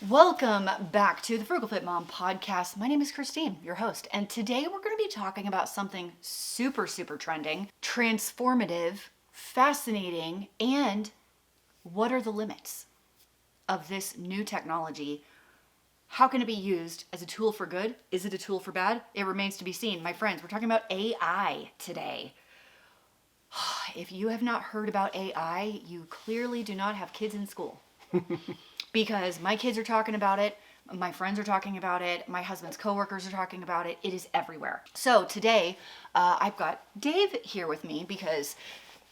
Welcome back to the Frugal Fit Mom podcast. My name is Christine, your host, and today we're going to be talking about something super trending, transformative, fascinating, and what are the limits of this new technology? How can it be used as a tool for good? Is it a tool for bad? It remains to be seen. My friends, we're talking about AI today. If you have not heard about AI, you clearly do not have kids in school. Because my kids are talking about it, my friends are talking about it, my husband's coworkers are talking about it. It is everywhere. So today, I've got Dave here with me because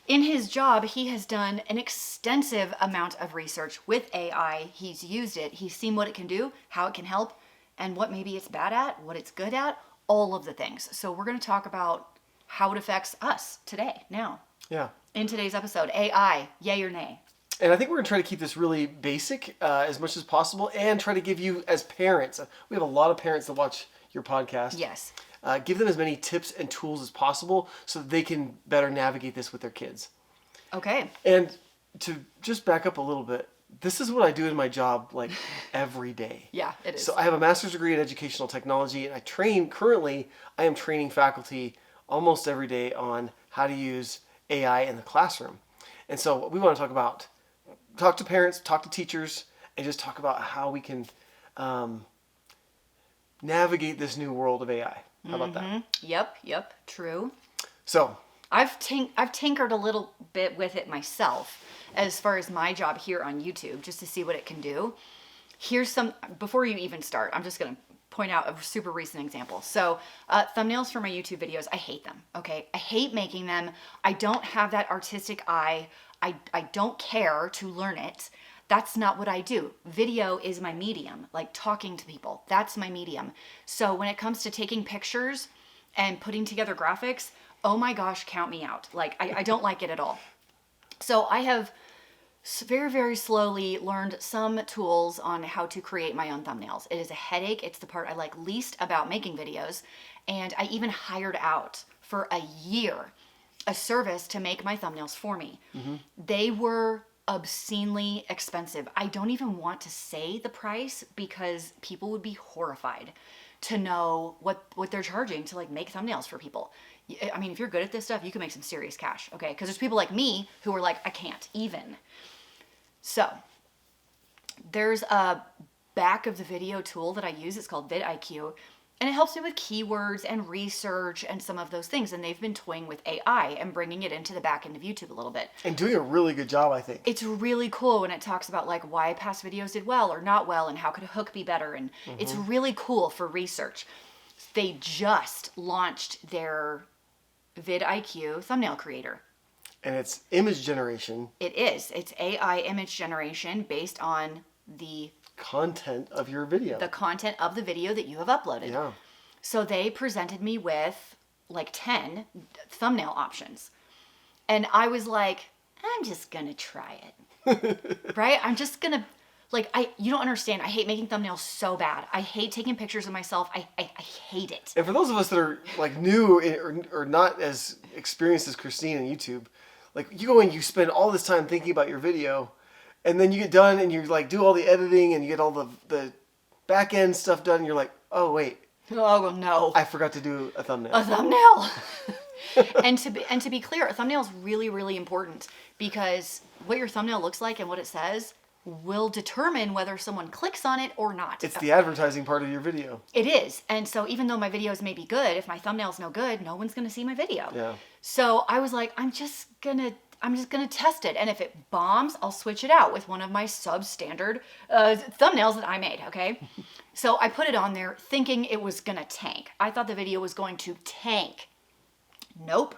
in his job, he has done an extensive amount of research with AI. He's used it. He's seen what it can do, how it can help, and what maybe it's bad at, what it's good at, all of the things. So we're going to talk about how it affects us today, now. Yeah. In today's episode, AI, yay or nay? And I think we're going to try to keep this really basic as much as possible and try to give you, as parents, we have a lot of parents that watch your podcast. Yes. Give them as many tips and tools as possible so that they can better navigate this with their kids. Okay. And to just back up a little bit, this is what I do in my job like every day. Yeah, it is. So I have a master's degree in educational technology, and I am training faculty almost every day on how to use AI in the classroom. And so what we want to talk to parents, talk to teachers, and just talk about how we can navigate this new world of AI. How about that? Yep, true. So I've tinkered a little bit with it myself as far as my job here on YouTube, just to see what it can do. Before you even start, I'm just going to point out a super recent example. So thumbnails for my YouTube videos, I hate them, okay? I hate making them. I don't have that artistic eye. I don't care to learn it. That's not what I do. Video is my medium, like talking to people. That's my medium. So when it comes to taking pictures and putting together graphics, oh my gosh, count me out. Like I don't like it at all. So I have very slowly learned some tools on how to create my own thumbnails. It is a headache. It's the part I like least about making videos. And I even hired out for a year a service to make my thumbnails for me. Mm-hmm. They were obscenely expensive. I don't even want to say the price because people would be horrified to know what they're charging to like make thumbnails for people. I mean, if you're good at this stuff, you can make some serious cash, okay? Because there's people like me who are like, I can't even. So there's a back of the video tool that I use. It's called vidIQ. And it helps me with keywords and research and some of those things. And they've been toying with AI and bringing it into the back end of YouTube a little bit. And doing a really good job, I think. It's really cool when it talks about like why past videos did well or not well and how could a hook be better. And It's really cool for research. They just launched their vidIQ thumbnail creator. And it's image generation. It is. It's AI image generation based on the content of your video. The content of the video that you have uploaded. Yeah. So they presented me with like 10 thumbnail options. And I was like, I'm just going to try it. Right? I'm just going to you don't understand. I hate making thumbnails so bad. I hate taking pictures of myself. I hate it. And for those of us that are like new or not as experienced as Christine on YouTube, like you go and you spend all this time thinking about your video, and then you get done and you like do all the editing and you get all the back end stuff done. And you're like, oh wait, oh no, I forgot to do a thumbnail. A thumbnail. and to be clear, a thumbnail is really important because what your thumbnail looks like and what it says will determine whether someone clicks on it or not. It's the advertising part of your video. It is. And so even though my videos may be good, if my thumbnail's no good, no one's going to see my video. Yeah. So I was like, I'm just going to test it. And if it bombs, I'll switch it out with one of my substandard thumbnails that I made, okay? So I put it on there thinking it was going to tank. I thought the video was going to tank. Nope.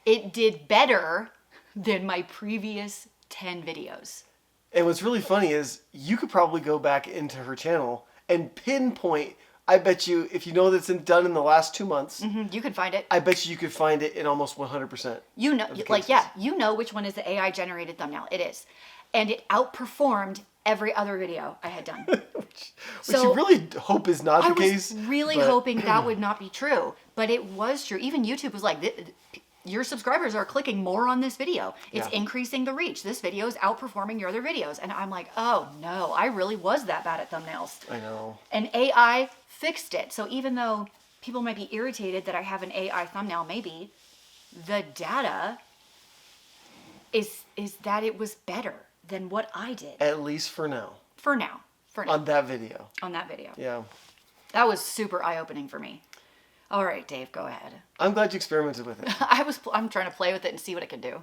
It did better than my previous 10 videos. And what's really funny is you could probably go back into her channel and pinpoint, I bet you, if you know that's done in the last 2 months, you could find it. I bet you could find it in almost 100%. You know, you know which one is the AI generated thumbnail. It is. And it outperformed every other video I had done. which you really hope is not the case. I was really hoping that would not be true, but it was true. Even YouTube was like, your subscribers are clicking more on this video. It's Yeah. increasing the reach. This video is outperforming your other videos. And I'm like, oh no, I really was that bad at thumbnails. I know. And AI fixed it. So even though people might be irritated that I have an AI thumbnail, maybe the data is that it was better than what I did. At least for now. For now. On that video. On that video. Yeah. That was super eye-opening for me. All right, Dave, go ahead. I'm glad you experimented with it. I'm trying to play with it and see what it can do.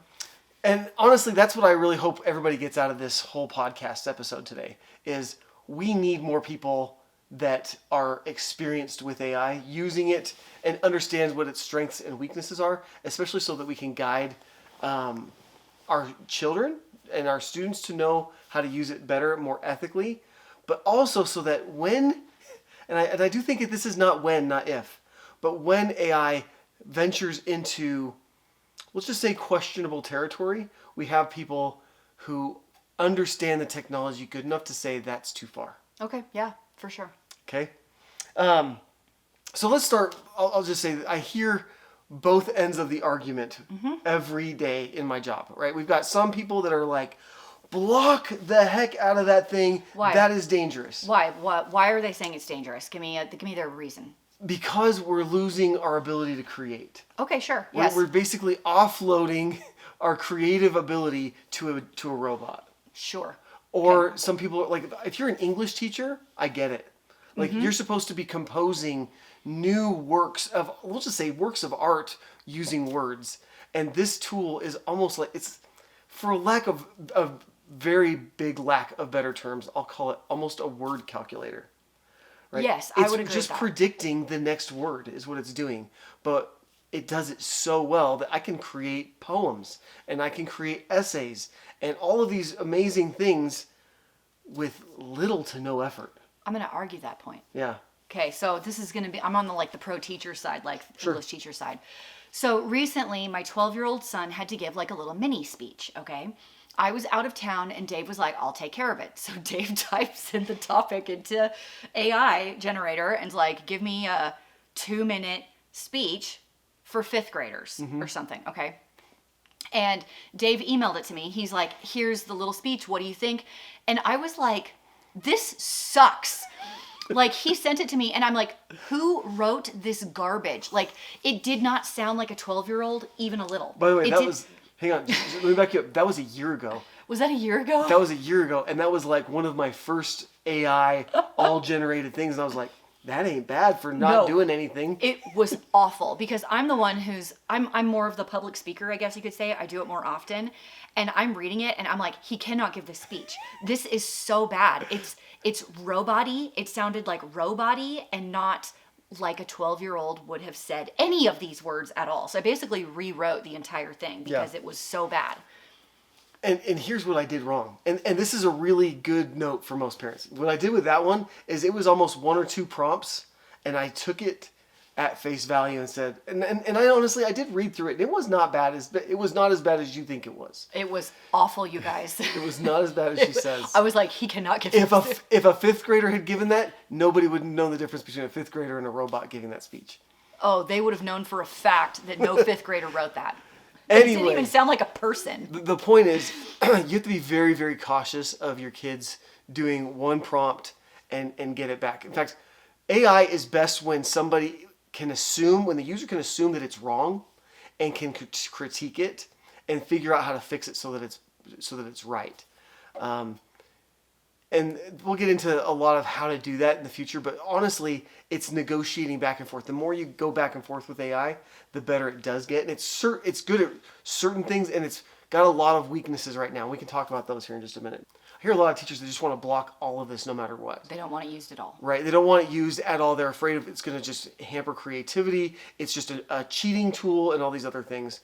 And honestly, that's what I really hope everybody gets out of this whole podcast episode today is we need more people that are experienced with AI, using it and understands what its strengths and weaknesses are, especially so that we can guide our children and our students to know how to use it better, more ethically, but also so that when, and I do think that this is not when, not if, but when AI ventures into, let's just say, questionable territory, we have people who understand the technology good enough to say that's too far. Okay, yeah, for sure. Okay? So let's start. I'll just say that I hear both ends of the argument every day in my job, right? We've got some people that are like, block the heck out of that thing. Why? That is dangerous. Why? Why are they saying it's dangerous? Give me their reason. Because we're losing our ability to create. Okay, sure. Yes. We're basically offloading our creative ability to a robot. Sure. Or Okay. some people, like, if you're an English teacher, I get it. Like, you're supposed to be composing new works of, we'll just say works of art using words. And this tool is almost like, it's, for lack of a very big lack of better terms, I'll call it almost a word calculator. Right? Yes, I would agree It's just with that. predicting the next word is what it's doing. But it does it so well that I can create poems and I can create essays and all of these amazing things with little to no effort. I'm going to argue that point. Yeah. Okay, so this is going to be, I'm on the pro teacher side, Sure. English teacher side. So recently, my 12-year-old son had to give like a little mini speech, okay? I was out of town and Dave was like, I'll take care of it. So Dave types in the topic into AI generator and's like, give me a 2-minute speech for 5th graders or something, okay? And Dave emailed it to me. He's like, here's the little speech. What do you think? And I was like, this sucks. Like, he sent it to me and I'm like, who wrote this garbage? Like, it did not sound like a 12-year-old even a little. By the way, hang on, let me back you up. That was a year ago. Was that a year ago? That was a year ago. And that was like one of my first AI all generated things. And I was like, that ain't bad for not No. doing anything. It was awful because I'm the one I'm more of the public speaker, I guess you could say. I do it more often. And I'm reading it and I'm like, he cannot give this speech. This is so bad. It's robot-y. It sounded like robot-y and not like a 12-year-old would have said any of these words at all. So I basically rewrote the entire thing because it was so bad. And here's what I did wrong. And this is a really good note for most parents. What I did with that one is it was almost 1 or 2 prompts, and I took it at face value and said, and I honestly, I did read through it, and it was not bad. It was not as bad as you think it was. It was awful, you guys. It was not as bad as she says. I was like, he cannot give If this. a 5th grader had given that, nobody would know the difference between a 5th grader and a robot giving that speech. Oh, they would have known for a fact that no 5th grader wrote that. It Anyway. didn't even sound like a person. The point is, you have to be very, very cautious of your kids doing one prompt and get it back. In fact, AI is best when when the user can assume that it's wrong and can critique it and figure out how to fix it so that it's right. And we'll get into a lot of how to do that in the future, but honestly, it's negotiating back and forth. The more you go back and forth with AI, the better it does get. And it's good at certain things, and it's got a lot of weaknesses right now. We can talk about those here in just a minute. I hear a lot of teachers that just want to block all of this no matter what. They don't want it used at all. Right? They don't want it used at all. They're afraid of it's going to just hamper creativity. It's just a cheating tool and all these other things.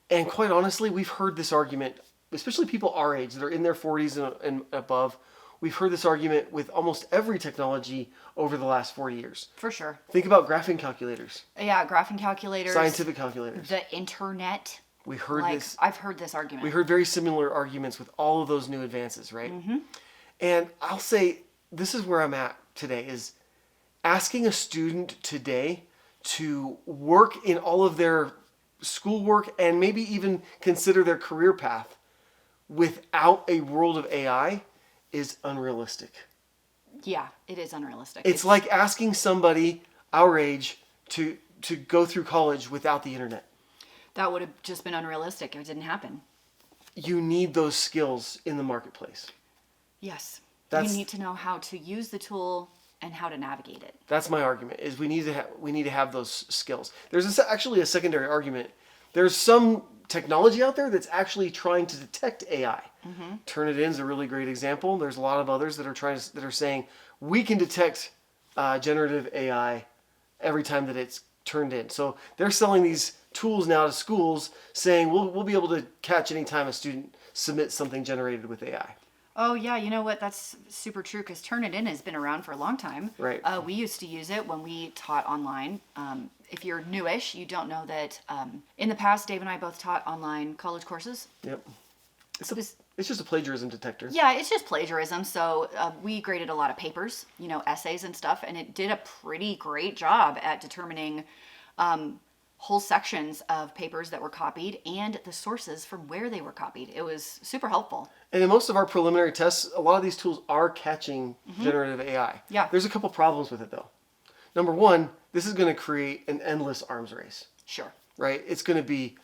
And quite honestly, we've heard this argument, especially people our age that are in their 40s and above. We've heard this argument with almost every technology over the last 40 years. For sure. Think about graphing calculators, Yeah, graphing calculators. scientific calculators. The internet. We heard this. I've heard this argument. We heard very similar arguments with all of those new advances, right? And I'll say this is where I'm at today is asking a student today to work in all of their schoolwork and maybe even consider their career path without a world of AI is unrealistic. Yeah, it is unrealistic. It's like asking somebody our age to go through college without the internet. That would have just been unrealistic if it didn't happen. You need those skills in the marketplace. Yes. That's- You need to know how to use the tool and how to navigate it. That's my argument. Is we need to have those skills. There's actually a secondary argument. There's some technology out there that's actually trying to detect AI. Turnitin is a really great example. There's a lot of others that are saying we can detect generative AI every time that it's turned in. So they're selling these tools now to schools, saying we'll be able to catch any time a student submits something generated with AI. Oh yeah, you know what? That's super true because Turnitin has been around for a long time. Right. We used to use it when we taught online. If you're newish, you don't know that in the past, Dave and I both taught online college courses. Yep. It's just a plagiarism detector. Yeah, it's just plagiarism. So we graded a lot of papers, essays and stuff, and it did a pretty great job at determining whole sections of papers that were copied and the sources from where they were copied. It was super helpful. And in most of our preliminary tests, a lot of these tools are catching generative AI. Yeah. There's a couple problems with it though. Number one, this is going to create an endless arms race, Sure. right? It's going to be,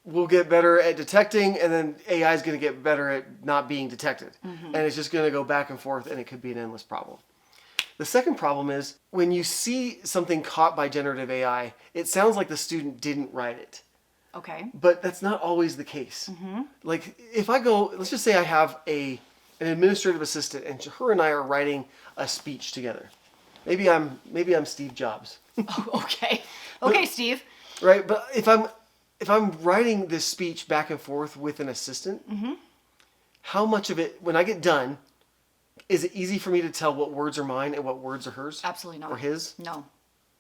we'll get better at detecting, and then AI is going to get better at not being detected. And it's just going to go back and forth, and it could be an endless problem. The second problem is when you see something caught by generative AI, it sounds like the student didn't write it. Okay. But that's not always the case. Like if I go, let's just say I have an administrative assistant, and her and I are writing a speech together. Maybe I'm Steve Jobs, Oh, okay. Okay, Steve. right? But if I'm writing this speech back and forth with an assistant, how much of it, when I get done, is it easy for me to tell what words are mine and what words are hers? Absolutely not. Or his? No.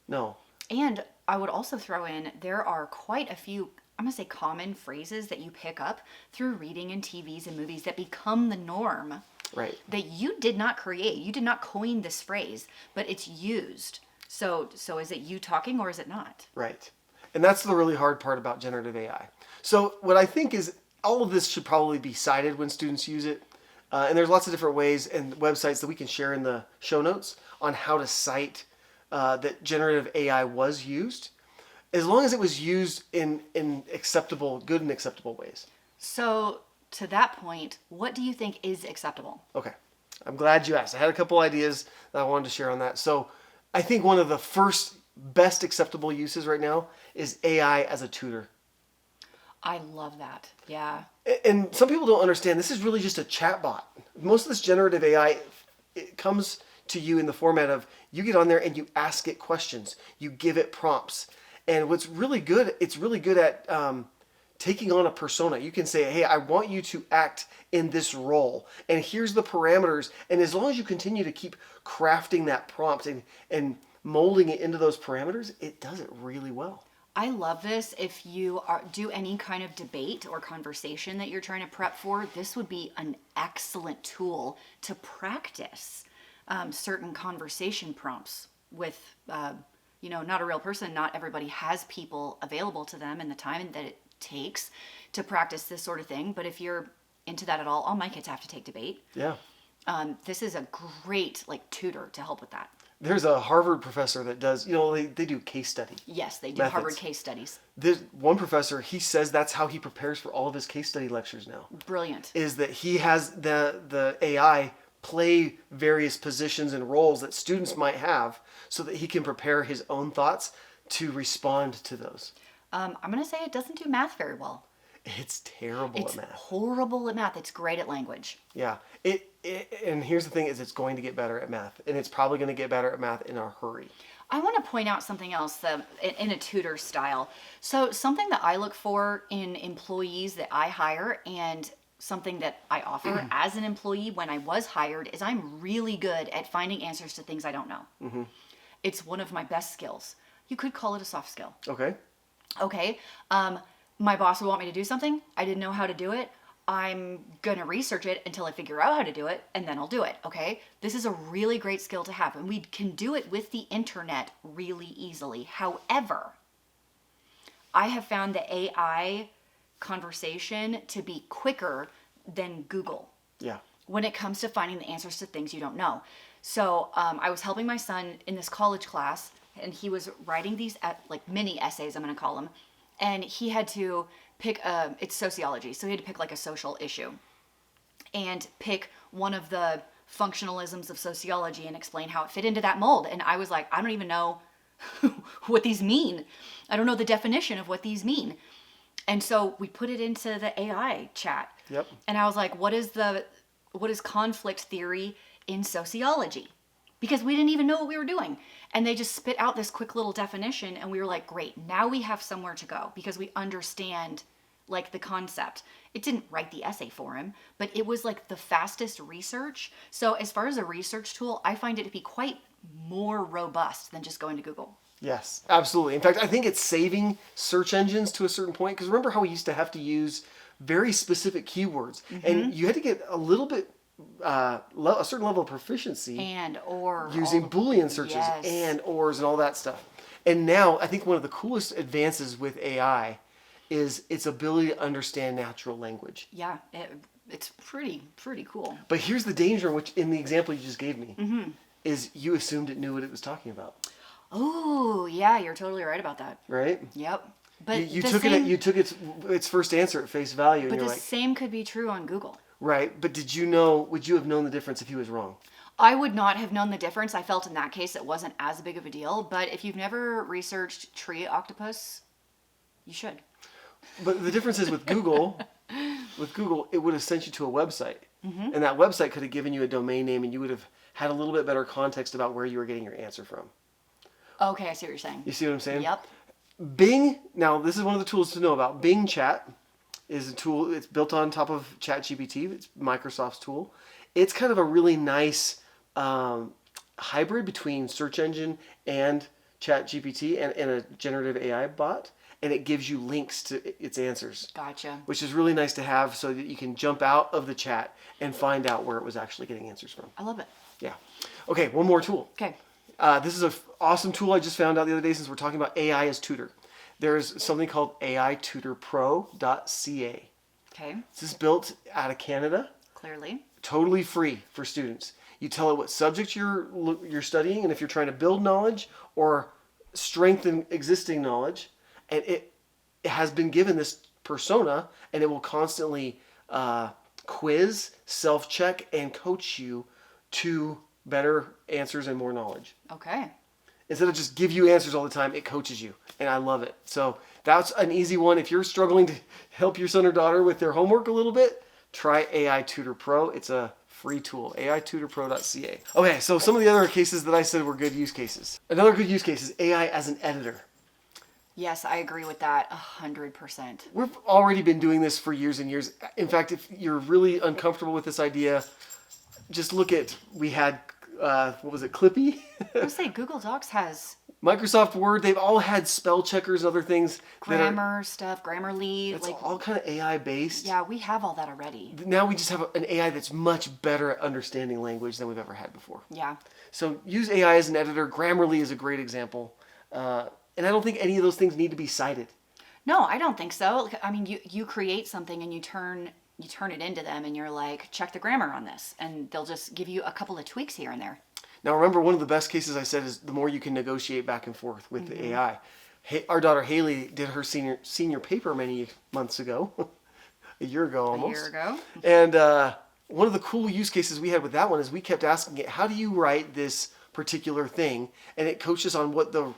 No. And I would also throw in there are quite a few, I'm going to say common phrases that you pick up through reading and TVs and movies that become the norm. Right. That you did not create. You did not coin this phrase, but it's used. So is it you talking or is it not? Right. And that's the really hard part about generative AI. So what I think is all of this should probably be cited when students use it. And there's lots of different ways and websites that we can share in the show notes on how to cite that generative AI was used, as long as it was used in good and acceptable ways. So to that point, what do you think is acceptable? Okay. I'm glad you asked. I had a couple ideas that I wanted to share on that. So I think one of the first best acceptable uses right now is AI as a tutor. I love that. Yeah. And some people don't understand, this is really just a chatbot. Most of this generative AI, it comes to you in the format of you get on there and you ask it questions. You give it prompts. And what's really good, it's really good at taking on a persona. You can say, hey, I want you to act in this role. And here's the parameters. And as long as you continue to keep crafting that prompt and molding it into those parameters, it does it really well. I love this. If you do any kind of debate or conversation that you're trying to prep for, this would be an excellent tool to practice certain conversation prompts with, not a real person. Not everybody has people available to them and the time that it takes to practice this sort of thing. But if you're into that at all my kids have to take debate. Yeah. This is a great tutor to help with that. There's a Harvard professor that does, they do case study. Yes, they do methods. Harvard case studies. There's one professor, he says that's how he prepares for all of his case study lectures now. Brilliant. Is that he has the AI play various positions and roles that students might have so that he can prepare his own thoughts to respond to those. I'm going to say it doesn't do math very well. It's terrible It's at math. horrible at math. It's great at language. Yeah. And here's the thing is it's going to get better at math. And it's probably going to get better at math in a hurry. I want to point out something else in a tutor style. So something that I look for in employees that I hire and something that I offer as an employee when I was hired is I'm really good at finding answers to things I don't know. Mm-hmm. It's one of my best skills. You could call it a soft skill. Okay. Okay. My boss would want me to do something. I didn't know how to do it. I'm going to research it until I figure out how to do it, and then I'll do it, okay? This is a really great skill to have, and we can do it with the internet really easily. However, I have found the AI conversation to be quicker than Google Yeah. when it comes to finding the answers to things you don't know. So I was helping my son in this college class, and he was writing these like mini essays, I'm going to call them, and he had to pick it's sociology, so he had to pick like a social issue and pick one of the functionalisms of sociology and explain how it fit into that mold. And I was like, I don't even know what these mean. I don't know the definition of what these mean. And so we put it into the AI chat. Yep. And I was like, what is conflict theory in sociology? Because we didn't even know what we were doing. And they just spit out this quick little definition, and we were like, great, now we have somewhere to go because we understand like the concept. It didn't write the essay for him, but it was like the fastest research. So as far as a research tool, I find it to be quite more robust than just going to Google. Yes, absolutely. In fact, I think it's saving search engines to a certain point, because remember how we used to have to use very specific keywords, and you had to get a little bit a certain level of proficiency And or using Boolean searches yes. and ors and all that stuff. And now I think one of the coolest advances with AI is its ability to understand natural language. Yeah, it's pretty cool. But here's the danger, which in the example you just gave me, is you assumed it knew what it was talking about. Oh, yeah, you're totally right about that. Right? Yep. But You the took same, its first answer at face value, and but you're the like, same could be true on Google. right? But would you have known the difference if he was wrong? I would not have known the difference. I felt in that case it wasn't as big of a deal. But if you've never researched tree octopus, you should. But the difference is with Google, it would have sent you to a website. And that website could have given you a domain name, and you would have had a little bit better context about where you were getting your answer from. Okay, I see what you're saying. You see what I'm saying? Yep. Bing, now this is one of the tools to know about. Bing Chat is a tool, it's built on top of ChatGPT, it's Microsoft's tool. It's kind of a really nice hybrid between search engine and ChatGPT and a generative AI bot, and it gives you links to its answers. Gotcha. Which is really nice to have so that you can jump out of the chat and find out where it was actually getting answers from. I love it. Yeah. Okay, one more tool. Okay. This is an awesome tool I just found out the other day, since we're talking about AI as tutor. There's something called AItutorPro.ca. Okay. This is built out of Canada, Clearly. totally free for students. You tell it what subject you're studying, and if you're trying to build knowledge or strengthen existing knowledge, and it has been given this persona, and it will constantly quiz, self-check, and coach you to better answers and more knowledge. Okay. Instead of just give you answers all the time, it coaches you, and I love it. So that's an easy one. If you're struggling to help your son or daughter with their homework a little bit, try AI Tutor Pro. It's a free tool, AItutorPro.ca. Okay, so some of the other cases that I said were good use cases. Another good use case is AI as an editor. Yes, I agree with that 100%. We've already been doing this for years and years. In fact, if you're really uncomfortable with this idea, just look at, we had, what was it, Clippy? I would say Google Docs has Microsoft Word, they've all had spell checkers and other things. grammar stuff, Grammarly. It's like, all kind of AI based. yeah, we have all that already. Now we just have an AI that's much better at understanding language than we've ever had before. Yeah. So use AI as an editor. Grammarly is a great example. And I don't think any of those things need to be cited. No, I don't think so. I mean, you create something and you turn it into them, and you're like, check the grammar on this, and they'll just give you a couple of tweaks here and there. Now remember, one of the best cases I said is the more you can negotiate back and forth with the AI. Our daughter Haley did her senior paper many months ago, a year ago almost. A year ago. And one of the cool use cases we had with that one is we kept asking it, how do you write this particular thing? And it coached us on what the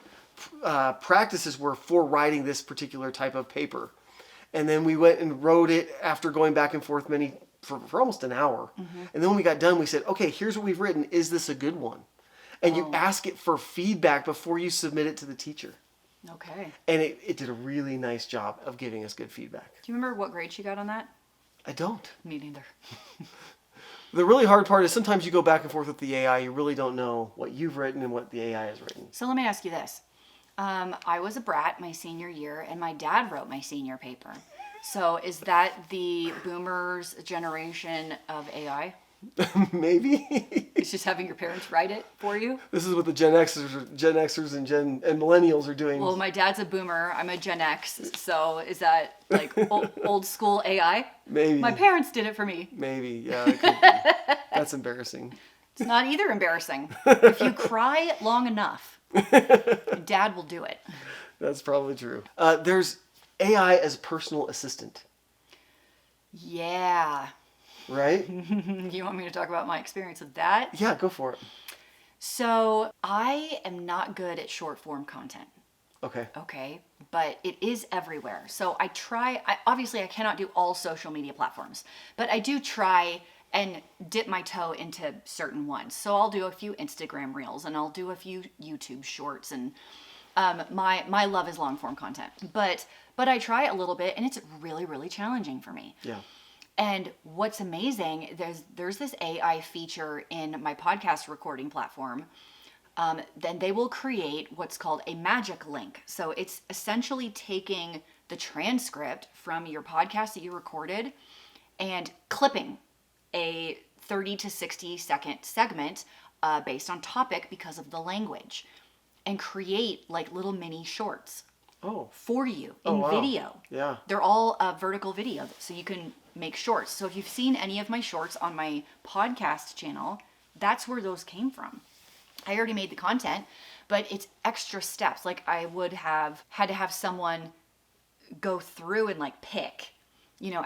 practices were for writing this particular type of paper. And then we went and wrote it after going back and forth for almost an hour. And then when we got done, we said, okay, here's what we've written. Is this a good one? And you ask it for feedback before you submit it to the teacher. Okay. And it did a really nice job of giving us good feedback. Do you remember what grade she got on that? I don't. Me neither. The really hard part is sometimes you go back and forth with the AI, you really don't know what you've written and what the AI has written. So let me ask you this. I was a brat my senior year, and my dad wrote my senior paper. So is that the boomers generation of AI? Maybe. It's just having your parents write it for you. This is what the Gen Xers and Millennials are doing. Well, my dad's a boomer. I'm a Gen X. So is that like old school AI? Maybe. My parents did it for me. Maybe, yeah, it could be. That's embarrassing. It's not either embarrassing. If you cry long enough, Dad will do it. That's probably true. There's AI as a personal assistant. Yeah. Right? You want me to talk about my experience with that? Yeah, go for it. So I am not good at short form content. Okay. Okay, but it is everywhere. So obviously I cannot do all social media platforms, but I do try and dip my toe into certain ones. So I'll do a few Instagram reels and I'll do a few YouTube shorts, and my love is long form content. But I try a little bit, and it's really, really challenging for me. Yeah. And what's amazing, there's this AI feature in my podcast recording platform. Then they will create what's called a magic link. So it's essentially taking the transcript from your podcast that you recorded and clipping a 30 to 60 second segment based on topic because of the language, and create like little mini shorts for you in video. Yeah. They're all vertical video, so you can make shorts. So if you've seen any of my shorts on my podcast channel, that's where those came from. I already made the content, but it's extra steps. Like I would have had to have someone go through and like pick,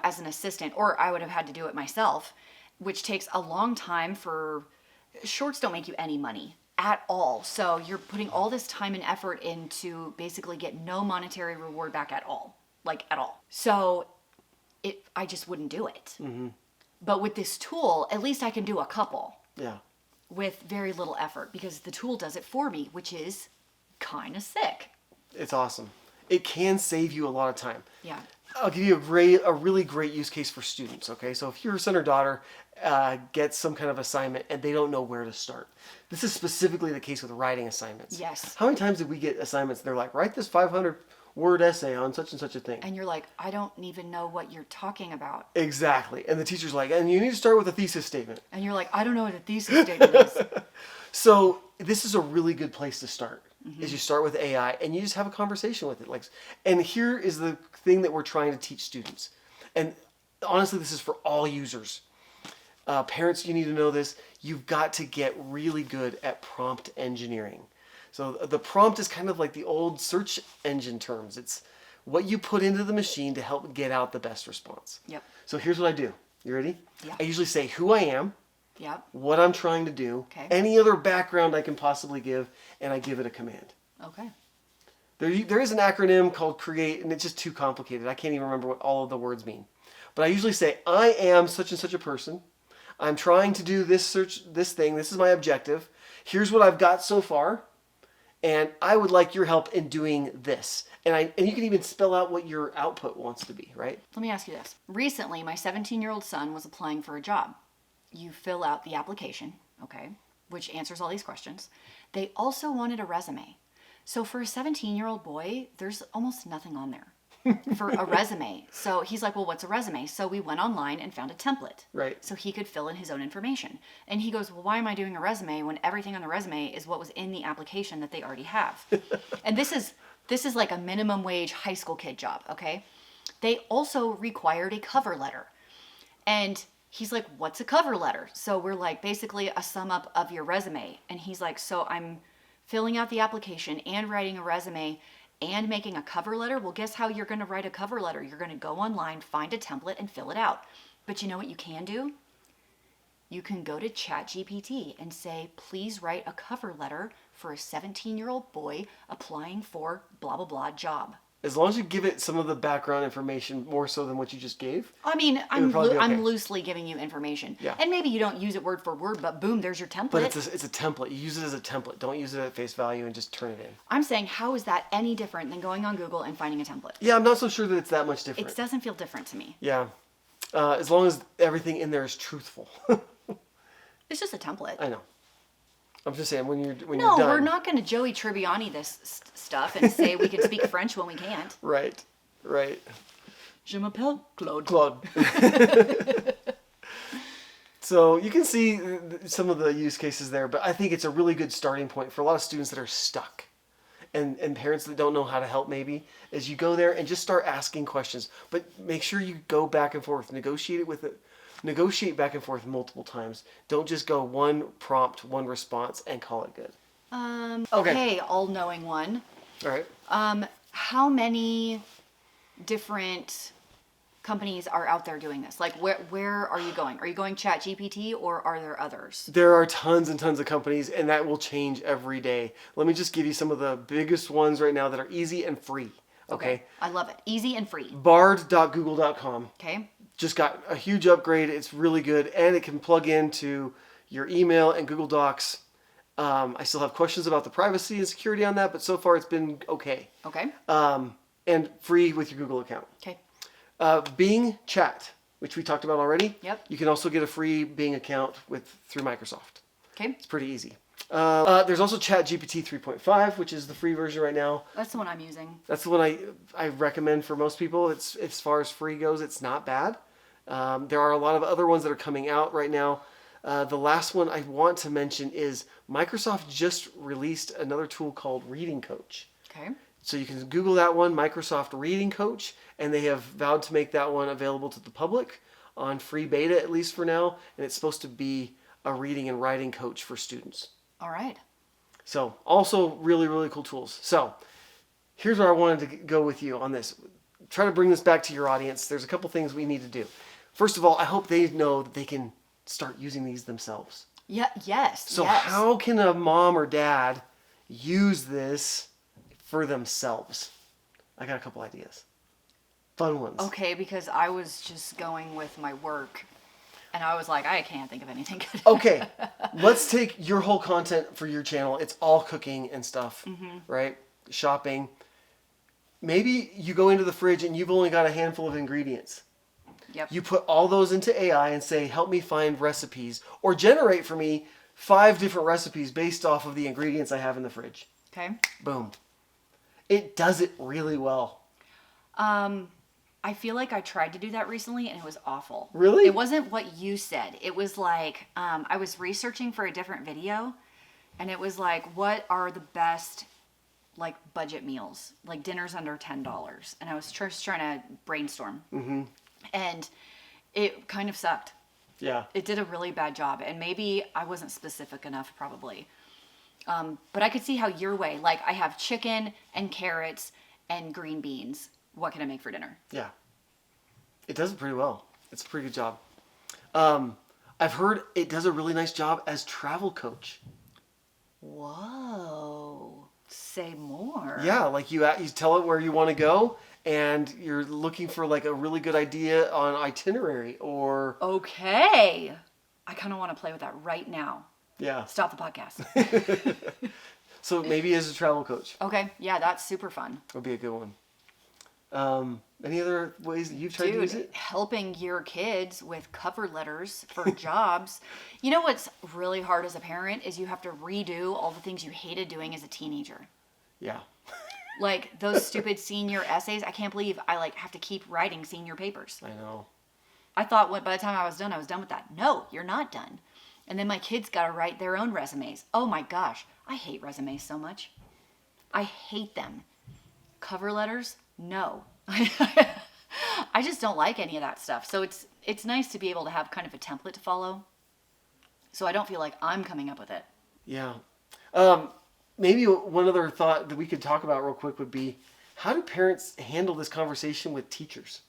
as an assistant, or I would have had to do it myself, which takes a long time. For shorts don't make you any money at all. So you're putting all this time and effort into basically get no monetary reward back at all, like at all. So I just wouldn't do it. Mm-hmm. But with this tool, at least I can do a couple. Yeah. With very little effort, because the tool does it for me, which is kind of sick. It's awesome. It can save you a lot of time. Yeah. I'll give you a really great use case for students. Okay, so if your son or daughter gets some kind of assignment and they don't know where to start, this is specifically the case with writing assignments. Yes. How many times did we get assignments? They're like, write this 500-word essay on such and such a thing. And you're like, I don't even know what you're talking about. Exactly. And the teacher's like, and you need to start with a thesis statement. And you're like, I don't know what a thesis statement is. So this is a really good place to start. Mm-hmm. Is you start with AI and you just have a conversation with it. And here is the thing that we're trying to teach students. And honestly, this is for all users. Parents, you need to know this. You've got to get really good at prompt engineering. So the prompt is kind of like the old search engine terms. It's what you put into the machine to help get out the best response. Yep. So here's what I do. You ready? Yeah. I usually say who I am, Yep. what I'm trying to do, Okay. any other background I can possibly give, and I give it a command. Okay. There is an acronym called CREATE, and it's just too complicated. I can't even remember what all of the words mean. But I usually say, I am such and such a person. I'm trying to do this thing. This is my objective. Here's what I've got so far. And I would like your help in doing this. And you can even spell out what your output wants to be, right? Let me ask you this. Recently, my 17-year-old son was applying for a job. You fill out the application, okay, which answers all these questions. They also wanted a resume. So for a 17-year-old boy, there's almost nothing on there for a resume. So he's like, well, what's a resume? So we went online and found a template. Right. So he could fill in his own information. And he goes, well, why am I doing a resume when everything on the resume is what was in the application that they already have? And this is like a minimum wage high school kid job, okay? They also required a cover letter. And he's like, what's a cover letter? So we're like, basically a sum up of your resume. And he's like, so I'm filling out the application and writing a resume and making a cover letter? Well, guess how you're going to write a cover letter? You're going to go online, find a template, and fill it out. But you know what you can do? You can go to ChatGPT and say, please write a cover letter for a 17-year-old boy applying for blah, blah, blah job. As long as you give it some of the background information more so than what you just gave. I mean, I'm loosely giving you information. Yeah. And maybe you don't use it word for word, but boom, there's your template. But it's a template. You use it as a template. Don't use it at face value and just turn it in. I'm saying, how is that any different than going on Google and finding a template? Yeah, I'm not so sure that it's that much different. It doesn't feel different to me. Yeah. As long as everything in there is truthful. It's just a template. I know. I'm just saying, when you're done. No, we're not going to Joey Tribbiani this stuff and say we can speak French when we can't. Right. Je m'appelle Claude. Claude. So you can see some of the use cases there, but I think it's a really good starting point for a lot of students that are stuck and parents that don't know how to help maybe, is you go there and just start asking questions. But make sure you go back and forth, negotiate back and forth multiple times. Don't just go one prompt, one response and call it good. Okay, all-knowing one. All right. How many different companies are out there doing this? Like, where are you going? Are you going ChatGPT, or are there others? There are tons and tons of companies, and that will change every day. Let me just give you some of the biggest ones right now that are easy and free. Okay. I love it. Easy and free. Bard.google.com. Okay. Just got a huge upgrade. It's really good, and it can plug into your email and Google Docs. I still have questions about the privacy and security on that, but so far it's been okay. Okay. And free with your Google account. Okay. Bing Chat, which we talked about already. Yep. You can also get a free Bing account through Microsoft. Okay. It's pretty easy. There's also ChatGPT 3.5, which is the free version right now. That's the one I'm using. That's the one I recommend for most people. It's, as far as free goes, it's not bad. There are a lot of other ones that are coming out right now. The last one I want to mention is Microsoft just released another tool called Reading Coach. Okay. So you can Google that one, Microsoft Reading Coach, and they have vowed to make that one available to the public on free beta, at least for now. And it's supposed to be a reading and writing coach for students. All right. So also really, really cool tools. So here's where I wanted to go with you on this. Try to bring this back to your audience. There's a couple things we need to do. First of all, I hope they know that they can start using these themselves. Yeah. Yes. So yes. how can a mom or dad use this for themselves? I got a couple ideas. Fun ones. Okay, because I was just going with my work, and I was like, I can't think of anything good. Okay, let's take your whole content for your channel. It's all cooking and stuff, right? Shopping. Maybe you go into the fridge and you've only got a handful of ingredients. Yep. You put all those into AI and say, help me find recipes, or generate for me 5 different recipes based off of the ingredients I have in the fridge. Okay. Boom. It does it really well. I feel like I tried to do that recently and it was awful. Really? It wasn't what you said. It was like, I was researching for a different video, and it was like, what are the best like budget meals, like dinners under $10? And I was just trying to brainstorm. Mm-hmm. And it kind of sucked. Yeah. It did a really bad job, and maybe I wasn't specific enough, probably. But I could see how your way, like I have chicken and carrots and green beans. What can I make for dinner? Yeah. It does it pretty well. It's a pretty good job. I've heard it does a really nice job as travel coach. Whoa. Say more. Yeah, like you tell it where you want to go, and you're looking for like a really good idea on itinerary or... Okay. I kind of want to play with that right now. Yeah. Stop the podcast. So maybe as a travel coach. Okay. Yeah, that's super fun. Would be a good one. Any other ways that you've tried to use it? Helping your kids with cover letters for jobs. You know what's really hard as a parent is you have to redo all the things you hated doing as a teenager. Yeah. Like those stupid senior essays. I can't believe I like have to keep writing senior papers. I know. I thought by the time I was done with that. No, you're not done. And then my kids got to write their own resumes. Oh my gosh. I hate resumes so much. I hate them. Cover letters? No. I just don't like any of that stuff. So it's nice to be able to have kind of a template to follow, so I don't feel like I'm coming up with it. Yeah. Maybe one other thought that we could talk about real quick would be, how do parents handle this conversation with teachers?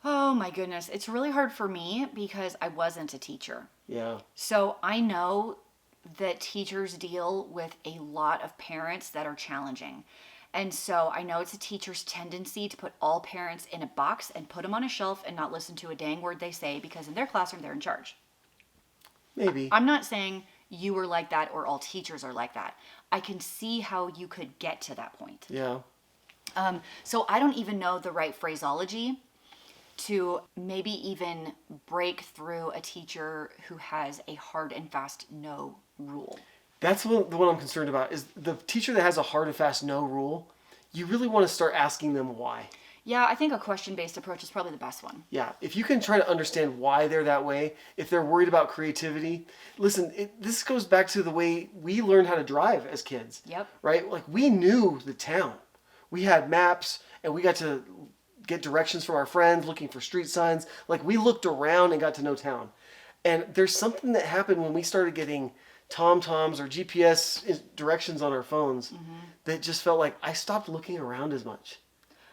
Oh my goodness. It's really hard for me because I wasn't a teacher. Yeah. So I know that teachers deal with a lot of parents that are challenging. And so I know it's a teacher's tendency to put all parents in a box and put them on a shelf and not listen to a dang word they say, because in their classroom, they're in charge. Maybe. I'm not saying you are like that or all teachers are like that. I can see how you could get to that point. Yeah. So I don't even know the right phraseology to maybe even break through a teacher who has a hard and fast no rule. That's the one I'm concerned about, is the teacher that has a hard and fast no rule. You really want to start asking them why. Yeah, I think a question-based approach is probably the best one. Yeah, if you can try to understand why they're that way, if they're worried about creativity, listen, this goes back to the way we learned how to drive as kids. Yep. Right? Like we knew the town. We had maps and we got to get directions from our friends looking for street signs. Like we looked around and got to know town. And there's something that happened when we started getting TomToms or GPS directions on our phones that just felt like I stopped looking around as much.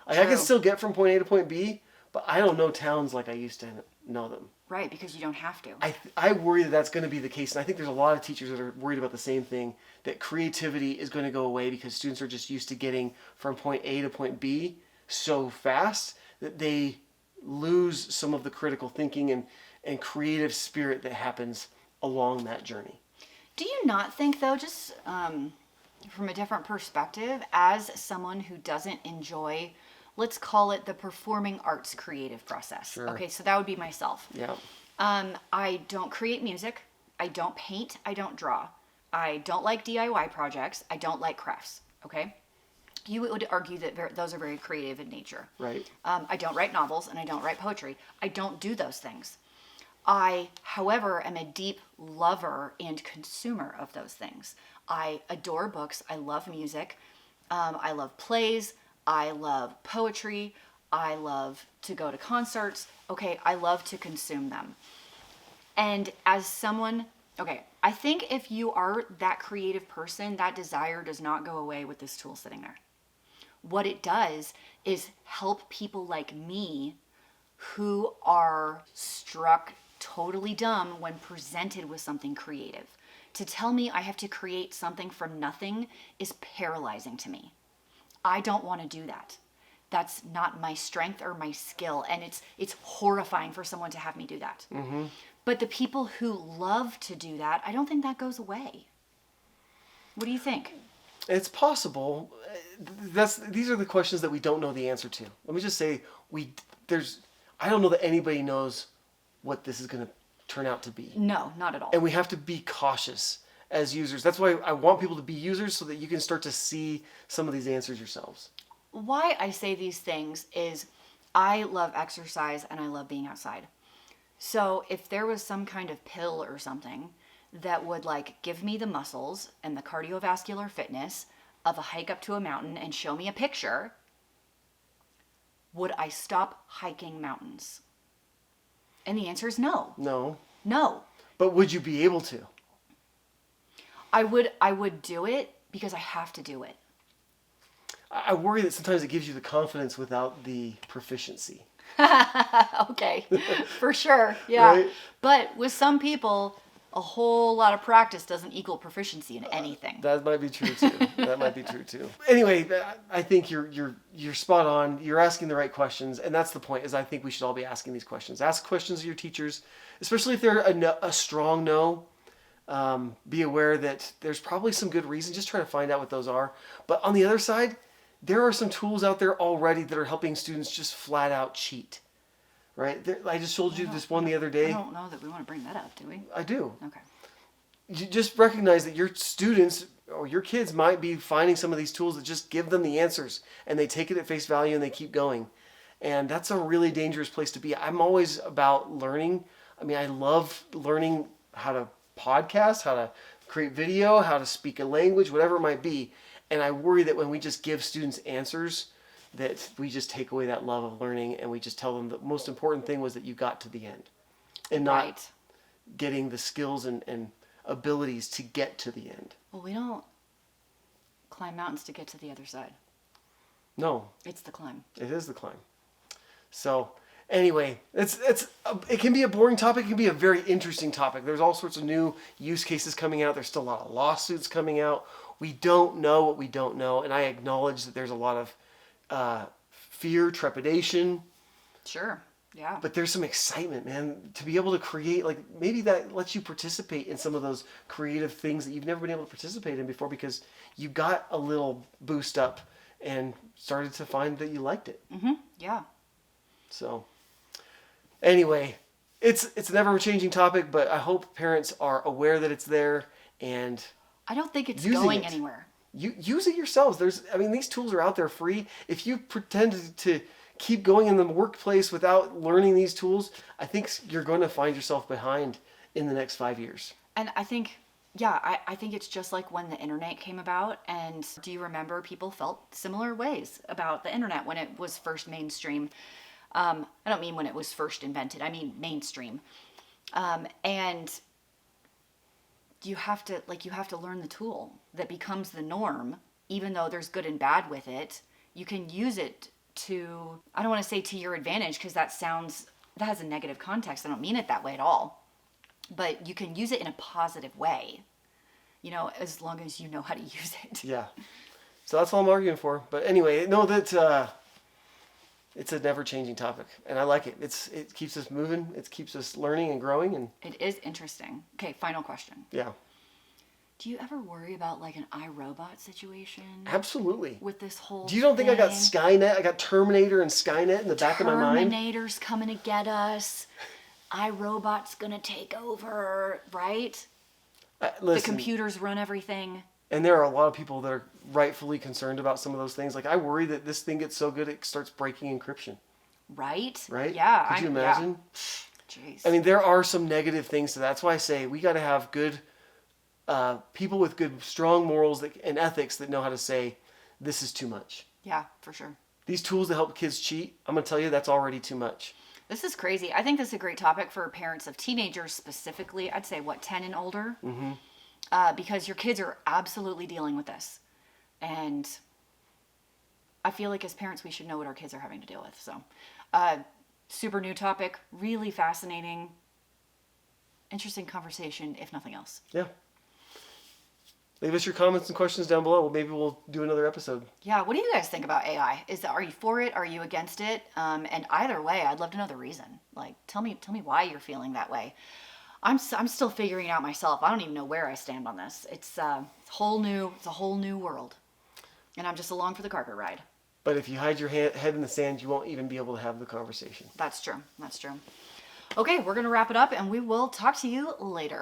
Like I can still get from point A to point B, but I don't know towns like I used to know them. Right, because you don't have to. I worry that that's going to be the case, and I think there's a lot of teachers that are worried about the same thing, that creativity is going to go away because students are just used to getting from point A to point B so fast that they lose some of the critical thinking and creative spirit that happens along that journey. Do you not think, though, just from a different perspective, as someone who doesn't enjoy, let's call it the performing arts creative process. Sure. Okay, so that would be myself. Yeah. I don't create music. I don't paint. I don't draw. I don't like DIY projects. I don't like crafts. Okay? You would argue that those are very creative in nature. Right. I don't write novels and I don't write poetry. I don't do those things. I, however, am a deep lover and consumer of those things. I adore books. I love music. I love plays. I love poetry. I love to go to concerts. Okay, I love to consume them. And as someone, okay, I think if you are that creative person, that desire does not go away with this tool sitting there. What it does is help people like me who are struck totally dumb when presented with something creative. To tell me I have to create something from nothing is paralyzing to me. I don't want to do that. That's not my strength or my skill, and it's horrifying for someone to have me do that. Mm-hmm. But the people who love to do that, I don't think that goes away. What do you think? It's possible. These are the questions that we don't know the answer to. Let me just say, I don't know that anybody knows what this is going to turn out to be. No, not at all. And we have to be cautious as users. That's why I want people to be users so that you can start to see some of these answers yourselves. Why I say these things is I love exercise and I love being outside. So if there was some kind of pill or something that would give me the muscles and the cardiovascular fitness of a hike up to a mountain and show me a picture, would I stop hiking mountains? And the answer is no. No. No. But would you be able to? I would do it because I have to do it. I worry that sometimes it gives you the confidence without the proficiency. Okay, for sure, yeah. Right? But with some people, a whole lot of practice doesn't equal proficiency in anything. That might be true too. Anyway, I think you're spot on. You're asking the right questions, and that's the point. Is I think we should all be asking these questions. Ask questions of your teachers, especially if they're a strong no. Be aware that there's probably some good reasons. Just try to find out what those are. But on the other side, there are some tools out there already that are helping students just flat out cheat. Right? I just showed you this one the other day. I don't know that we want to bring that up, do we? I do. Okay. You just recognize that your students or your kids might be finding some of these tools that just give them the answers, and they take it at face value and they keep going. And that's a really dangerous place to be. I'm always about learning. I mean, I love learning how to podcast, how to create video, how to speak a language, whatever it might be. And I worry that when we just give students answers, that we just take away that love of learning, and we just tell them the most important thing was that you got to the end, and not Right. getting the skills and abilities to get to the end. Well, we don't climb mountains to get to the other side. No, It's the climb. it is the climb. So anyway, it can be a boring topic. It can be a very interesting topic. There's all sorts of new use cases coming out. There's still a lot of lawsuits coming out. We don't know what we don't know, and I acknowledge that there's a lot of fear, trepidation. Sure. Yeah. But there's some excitement, man, to be able to create, maybe that lets you participate in some of those creative things that you've never been able to participate in before because you got a little boost up and started to find that you liked it. Mm-hmm. Yeah. So anyway, it's an ever-changing topic, but I hope parents are aware that it's there and I don't think it's using going it. anywhere. You use it yourselves. These tools are out there free. If you pretend to keep going in the workplace without learning these tools, I think you're going to find yourself behind in the next 5 years. And I think, yeah, I think it's just like when the internet came about. And do you remember people felt similar ways about the internet when it was first mainstream? I don't mean when it was first invented, I mean mainstream. And you have to learn the tool that becomes the norm, even though there's good and bad with it. You can use it to, I don't want to say to your advantage, because that has a negative context. I don't mean it that way at all. But you can use it in a positive way, as long as you know how to use it. Yeah. So that's all I'm arguing for. But anyway, know that it's a never-changing topic, and I like it. It keeps us moving. It keeps us learning and growing. And it is interesting. Okay, final question. Yeah. Do you ever worry about like an iRobot situation? Absolutely. With this whole Do you don't think I got Skynet? I got Terminator and Skynet in the back of my mind? Terminator's coming to get us. iRobot's gonna take over, right? Listen, the computers run everything. And there are a lot of people that are rightfully concerned about some of those things. Like, I worry that this thing gets so good it starts breaking encryption. Right? Right? Yeah. Could you imagine? Yeah. Jeez. I mean, there are some negative things to that. That's why I say we got to have good people with good, strong morals and ethics that know how to say, this is too much. Yeah, for sure. These tools that help kids cheat, I'm going to tell you, that's already too much. This is crazy. I think this is a great topic for parents of teenagers specifically. I'd say, 10 and older? Mm-hmm. Because your kids are absolutely dealing with this. And I feel like as parents, we should know what our kids are having to deal with. So, super new topic, really fascinating, interesting conversation, if nothing else. Yeah. Leave us your comments and questions down below. Maybe we'll do another episode. Yeah, what do you guys think about AI? Are you for it? Are you against it? And either way, I'd love to know the reason. Like, tell me why you're feeling that way. I'm still figuring it out myself. I don't even know where I stand on this. It's a whole new world, and I'm just along for the carpet ride. But if you hide your head in the sand, you won't even be able to have the conversation. That's true. Okay, we're gonna wrap it up, and we will talk to you later.